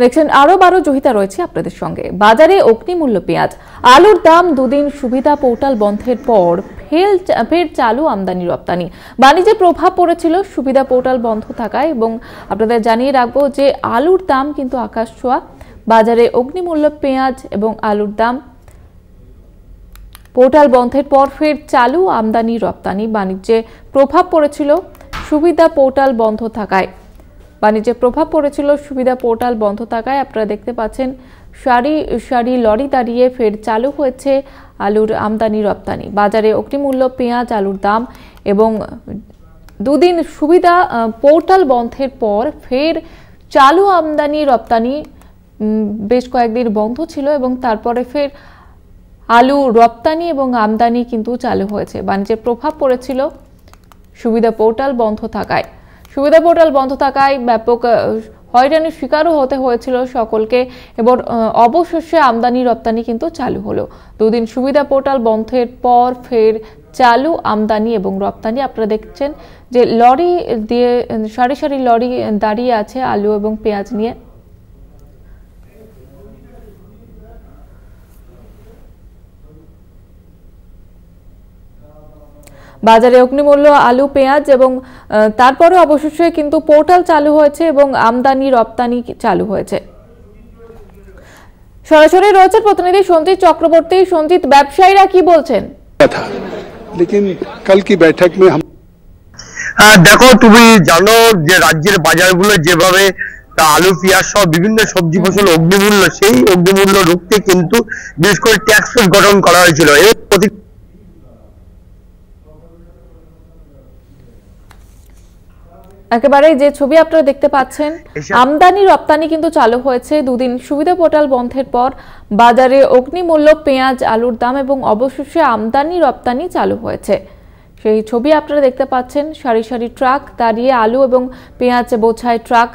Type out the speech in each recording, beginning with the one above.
দেখছেন আরো 12 জহিতা রয়েছে আপনাদের সঙ্গে। বাজারে অগ্নিমূল্য পেঁয়াজ, আলুর দাম দুদিন সুবিধা পোর্টাল বন্ধের পর ফের চালু আমদানি রপ্তানি। বাণিজ্যে প্রভাব পড়েছিল সুবিধা পোর্টাল বন্ধ থাকায়, এবং আপনাদের জানিয়ে রাখবো যে আলুর দাম কিন্তু আকাশ ছোঁয়া। বাজারে অগ্নিমূল্য পেঁয়াজ এবং আলুর দাম পোর্টাল বন্ধের পর ফের চালু আমদানি রপ্তানি। বাণিজ্যে প্রভাব পড়েছিল সুবিধা পোর্টাল বন্ধ থাকায়। বাণিজ্যে প্রভাব পড়েছিল সুবিধা পোর্টাল বন্ধ থাকায়। আপনারা দেখতে পাচ্ছেন সারি সারি লরি দাঁড়িয়ে ফের চালু হয়েছে আলুর আমদানি রপ্তানি। বাজারে অগ্নিমূল্য পেঁয়াজ, আলুর দাম এবং দুদিন সুবিধা পোর্টাল বন্ধের পর ফের চালু আমদানি রপ্তানি। বেশ কয়েকদিন বন্ধ ছিল এবং তারপরে ফের আলু রপ্তানি এবং আমদানি কিন্তু চালু হয়েছে। বাণিজ্যে প্রভাব পড়েছিল সুবিধা পোর্টাল বন্ধ থাকায়। সুবিধা পোর্টাল বন্ধ থাকায় ব্যাপক হয়রানির শিকারও হতে হয়েছিল সকলকে, এবং অবশেষে আমদানি রপ্তানি কিন্তু চালু হলো। দুদিন সুবিধা পোর্টাল বন্ধের পর ফের চালু আমদানি এবং রপ্তানি। আপনারা দেখছেন যে লরি দিয়ে সারি সারি লরি দাঁড়িয়ে আছে আলু এবং পেঁয়াজ নিয়ে। বাজারে অগ্নিমূল্য আলু, পেঁয়াজ এবং তারপরে অবশেষে কিন্তু পোর্টাল চালু হয়েছে এবং আমদানি রপ্তানি চালু হয়েছে। সরাসরি রয়েছে প্রতিনিধি সঞ্জিত চক্রবর্তী। সঞ্জিত, ব্যবসায়ীরা কি বলছেন? लेकिन कल की बैठक में हम দেখো, তুমি জানো যে রাজ্যের বাজারগুলো যেভাবে আলু, পেঁয়াজ সহ বিভিন্ন সবজি ফসল অগ্নিমূল্য, সেই অগ্নিমূল্য রুখতে কিন্তু বিশেষ করে ট্যাক্স ফোর্স গঠন করা হয়েছিল। একেবারে যে ছবি আপনারা দেখতে পাচ্ছেন, আমদানি রপ্তানি কিন্তু চালু হয়েছে দুদিন সুবিধা পোর্টাল বন্ধের পর। বাজারে অগ্নিমূল্য পেঁয়াজ, আলুর দাম এবং অবশেষে আমদানি রপ্তানি চালু হয়েছে। সেই ছবি আপনারা দেখতে পাচ্ছেন, সারি সারি ট্রাক দাঁড়িয়ে আলু এবং পেঁয়াজ বোঝাই ট্রাক।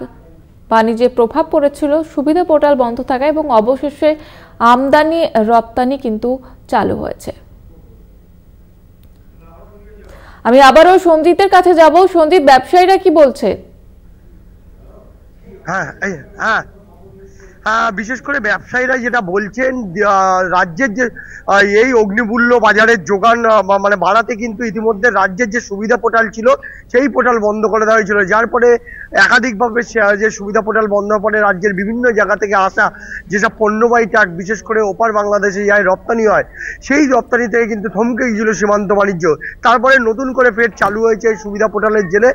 বাণিজ্যে প্রভাব পড়েছিল সুবিধা পোর্টাল বন্ধ থাকায় এবং অবশেষে আমদানি রপ্তানি কিন্তু চালু হয়েছে। আমি আবারও সঞ্জিতের কাছে যাব। সঞ্জিত, ব্যবসায়ীরা কি বলছে? বিশেষ করে ব্যবসায়ীরা যেটা বলছেন, রাজ্যের যে এই অগ্নিমূল্য বাজারের যোগান মানে বাড়াতে কিন্তু ইতিমধ্যে রাজ্যের যে সুবিধা পোর্টাল ছিল সেই পোর্টাল বন্ধ করে দেওয়া হয়েছিল, যার পরে একাধিকভাবে যে সুবিধা পোর্টাল বন্ধ হওয়ার পরে রাজ্যের বিভিন্ন জায়গা থেকে আসা যেসব পণ্যবাহী ট্রাক বিশেষ করে ওপার বাংলাদেশে যায় রপ্তানি হয়, সেই রপ্তানি থেকে কিন্তু থমকে গিয়েছিল সীমান্ত বাণিজ্য। তারপরে নতুন করে ফের চালু হয়েছে এই সুবিধা পোর্টালের জেলে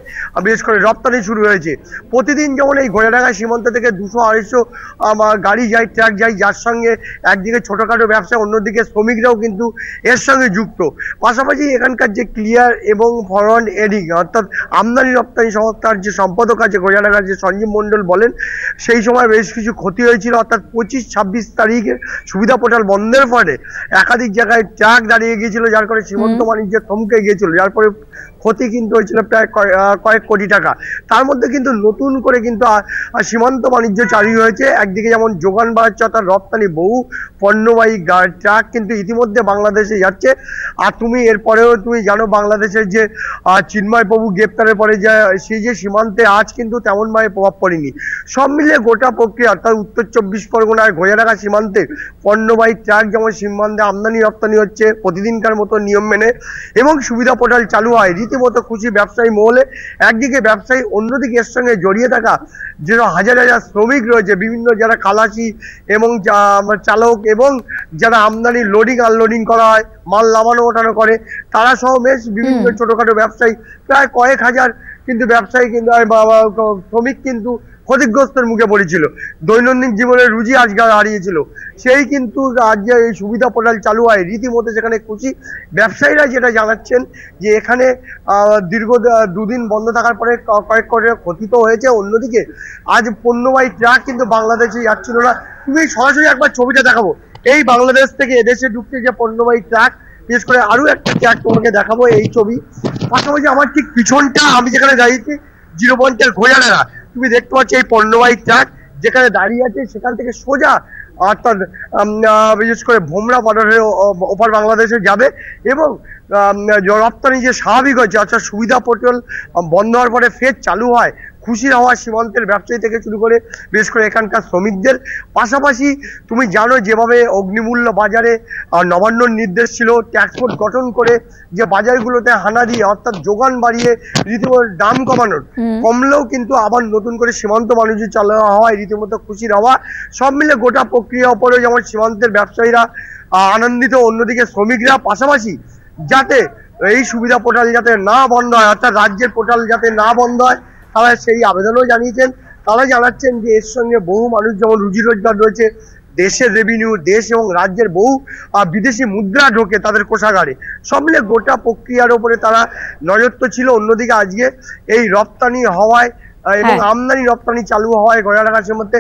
বিশেষ করে রপ্তানি শুরু হয়েছে। প্রতিদিন যেমন এই ঘোড়াডাঙ্গা সীমান্ত থেকে 200-250 গাড়ি যায়, ট্রাক যায়, যার সঙ্গে একদিকে ছোটখাটো ব্যবসা, অন্যদিকে শ্রমিকরাও কিন্তু এর সঙ্গে যুক্ত। পাশাপাশি এখানকার যে ক্লিয়ার এবং ফরওয়ার্ড এডিং অর্থাৎ আমদানি রপ্তানি সংস্থার যে সম্পাদক আছে ঘোড়াডাঙ্গার, যে সঞ্জীব মণ্ডল বলেন, সেই সময় বেশ কিছু ক্ষতি হয়েছিল। অর্থাৎ 25-26 তারিখে সুবিধা পোর্টাল বন্ধের ফলে একাধিক জায়গায় ট্রাক দাঁড়িয়ে গিয়েছিল, যার ফলে সীমান্ত বাণিজ্য থমকে গিয়েছিল, যার ফলে ক্ষতি কিন্তু হয়েছিল প্রায় কয়েক কোটি টাকা। তার মধ্যে কিন্তু নতুন করে কিন্তু সীমান্ত বাণিজ্য চালু হয়েছে। একদিকে যেমন যোগান বাড়াচ্ছে, অর্থাৎ রপ্তানি বহু পণ্যবাহী ট্রাক কিন্তু ইতিমধ্যে বাংলাদেশে যাচ্ছে। আর তুমি এরপরেও তুমি জানো বাংলাদেশের যে চিন্ময় প্রভু গ্রেপ্তারের পরে যে সেই যে সীমান্তে আজ কিন্তু তেমনভাবে প্রভাব পড়েনি। সব মিলিয়ে গোটা প্রক্রিয়া অর্থাৎ উত্তর 24 পরগনায় ঘোড়াডাঙ্গা সীমান্তে পণ্যবাহী ট্রাক যেমন সীমান্তে আমদানি রপ্তানি হচ্ছে প্রতিদিনকার মতো নিয়ম মেনে, এবং সুবিধা পোর্টাল চালু হয়, রীতিমতো খুশি ব্যবসায়ী মহলে। একদিকে ব্যবসায়ী, অন্যদিকে এর সঙ্গে জড়িয়ে থাকা যে হাজার হাজার শ্রমিক রয়েছে, বিভিন্ন যারা খালাসি এবং চালক এবং যারা আমদানি লোডিং আনলোডিং করা হয়, মাল নামানো ওঠানো করে, তারা সহ বেশ বিভিন্ন ছোটখাটো ব্যবসায়ী প্রায় কয়েক হাজার কিন্তু ব্যবসায়ী কিন্তু শ্রমিক কিন্তু ক্ষতিগ্রস্তের মুখে পড়েছিল, দৈনন্দিন জীবনের রুজি আজকাল হারিয়েছিল। সেই কিন্তু রাজ্যে এই সুবিধা পোর্টাল চালু হয়, রীতিমতো সেখানে খুশি ব্যবসায়ীরা। যেটা জানাচ্ছেন যে এখানে দীর্ঘ দুদিন বন্ধ থাকার পরে কয়েক কোটি ক্ষতি তো হয়েছে, অন্যদিকে আজ পণ্যবাহী ট্রাক কিন্তু বাংলাদেশে যাচ্ছিল না। তুমি সরাসরি একবার ছবিটা দেখাবো, এই বাংলাদেশ থেকে এদেশে ঢুকতে যে পণ্যবাহী ট্রাক, বিশেষ করে আরো একটা ট্রাক তোমাকে দেখাবো এই ছবি। পাশাপাশি আমার ঠিক পিছনটা আমি যেখানে দাঁড়িয়েছি 0 পয়েন্টের ঘোড়াডাঙ্গা, তুমি দেখতে পাচ্ছ এই পণ্যবাহী ট্রাক যেখানে দাঁড়িয়ে আছে, সেখান থেকে সোজা অর্থাৎ বিশেষ করে ভোমরা বর্ডার হয়ে ওপার বাংলাদেশে যাবে। এবং রপ্তানি যে স্বাভাবিক হয়েছে, অর্থাৎ সুবিধা পোর্টাল বন্ধ হওয়ার পরে ফের চালু হয়, খুশির হাওয়া সীমান্তের ব্যবসায়ী থেকে শুরু করে বিশেষ করে এখানকার শ্রমিকদের। পাশাপাশি তুমি জানো যেভাবে অগ্নিমূল্য বাজারে নবান্নর নির্দেশ ছিল ট্যাক্স বোর্ড গঠন করে যে বাজারগুলোতে হানা দিয়ে অর্থাৎ যোগান বাড়িয়ে রীতিমতো দাম কমলেও কিন্তু আবার নতুন করে সীমান্ত বাণিজ্য চালু হওয়ায় রীতিমতো খুশির হাওয়া। সব মিলে গোটা প্রক্রিয়া উপরে যেমন সীমান্তের ব্যবসায়ীরা আনন্দিত, অন্যদিকে শ্রমিকরা। পাশাপাশি যাতে এই সুবিধা পোর্টাল যাতে না বন্ধ হয়, অর্থাৎ রাজ্যের পোর্টাল যাতে না বন্ধ হয়, তারা সেই আবেদনও জানিয়েছেন। তারা জানাচ্ছেন যে এর সঙ্গে বহু মানুষ যেমন রুজি রোজগার রয়েছে, দেশের রেভিনিউ, দেশ এবং রাজ্যের বহু বিদেশি মুদ্রা ঢোকে তাদের কোষাগারে। সব মিলে গোটা প্রক্রিয়ার উপরে তারা নজর তো ছিল। অন্যদিকে আজকে এই রপ্তানি হওয়ায় এবং আমদানি রপ্তানি চালু হওয়ায় গড়াগাছের মধ্যে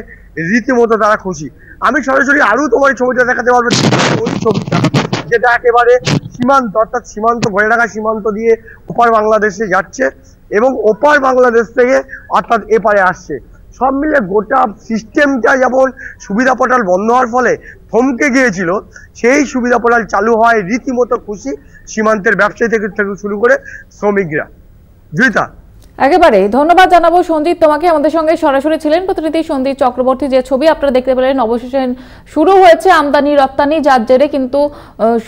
রীতিমতো তারা খুশি। আমি সরাসরি আরো তোমার ছবিটা দেখাতে পারবো, ওই ছবিটা যেটা একেবারে সীমান্ত, অর্থাৎ সীমান্ত গড়াগা সীমান্ত দিয়ে ওপার বাংলাদেশে যাচ্ছে এবং ওপার বাংলাদেশ থেকে অর্থাৎ এপারে আসছে। সব মিলে গোটা সিস্টেমটা যেমন সুবিধা পোর্টাল বন্ধ হওয়ার ফলে থমকে গিয়েছিল, সেই সুবিধা পোর্টাল চালু হয় রীতিমতো খুশি সীমান্তের ব্যবসায়ী থেকে শুরু করে শ্রমিকরা। জয়িতা, একেবারে ধন্যবাদ জানাবো সঞ্জিত তোমাকে। আমাদের সঙ্গে সরাসরি ছিলেন প্রতিনিধি সঞ্জিত চক্রবর্তী। যে ছবি আপনারা দেখতে পেলেন, অবশেষে শুরু হয়েছে আমদানি রপ্তানি, যার জেরে কিন্তু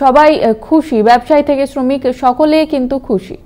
সবাই খুশি, ব্যবসায়ী থেকে শ্রমিক সকলে কিন্তু খুশি।